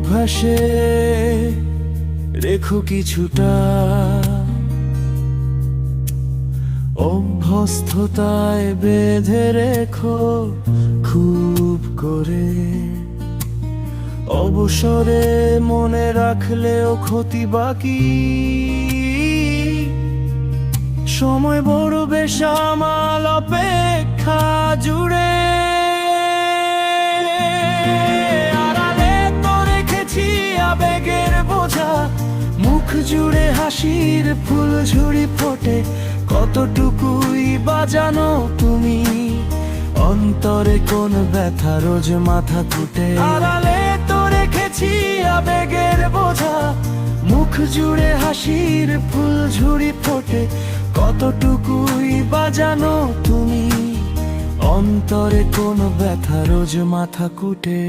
অভ্যাসে রেখো কিছুটা, অভ্যস্ততায় বেঁধে রেখো খুব করে। অবসরে মনে রাখলেও ক্ষতি বাকি, সময় বড় বেসামাল অপেক্ষা জুড়ে। আড়ালে তো রেখেছি আবেগের বোঝা, মুখ জুড়ে হাসির ফুল ঝুড়ি ফোটে, কতটুকুই বাজানো তুমি, অন্তরে কোন ব্যথা রোজ মাথা কুটে। আড়ালে তো রেখেছি আবেগের বোঝা, মুখ জুড়ে হাসির ফুল ঝুড়ি ফোটে, কতটুকুই বাজানো তুমি, অন্তরে কোন ব্যথা রোজ মাথা কুটে।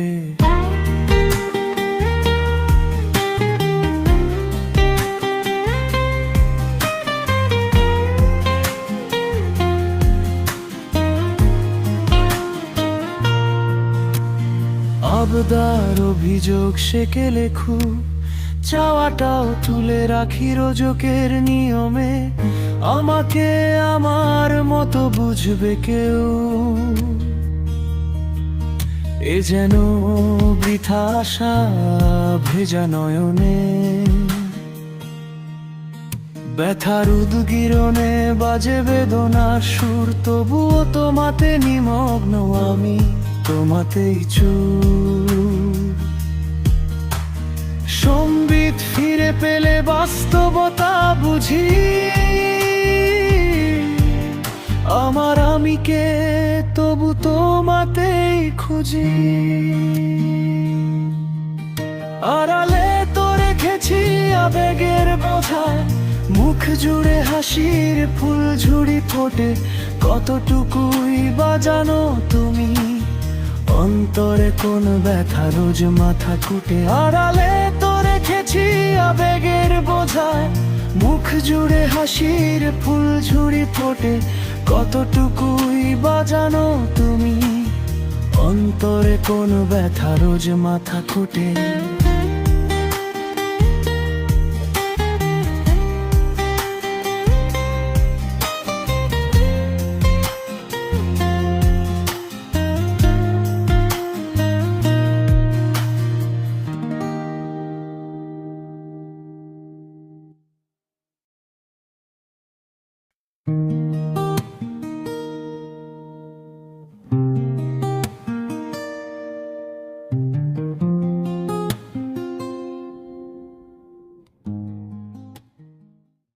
আবদার অভিযোগ সেকে লেখু, চাওয়াটাও তুলে রাখি রোজকের নিয়মে, আমাকে আমার মতো বুঝবে কেউ। এ যেন বৃথা আশা ভেজা নয়নে, ব্যথার উদ্গিরণে বাজে বেদনার সুর, তবুও তোমাতে নিমগ্ন আমি, তোমাতেই চুপ। সম্বিত ফিরে পেলে বাস্তবতা বুঝি, আমার আমিকে তবু তোমাতেই খুঁজি। আড়ালে তো রেখেছি আবেগের বোঝা, মুখ জুড়ে হাসির ফুল ঝুড়ি ফোটে, কতটুকুই বাজানো তুমি, অন্তরে কোন ব্যথা রোজ মাথা কুটে। আড়ালে তো রেখেছি আবেগের বোঝা, মুখ জুড়ে হাসির ফুল ঝুড়ি ফোটে, কতটুকুই বাজানো তুমি, অন্তরে কোন ব্যথা রোজ মাথা কুটে।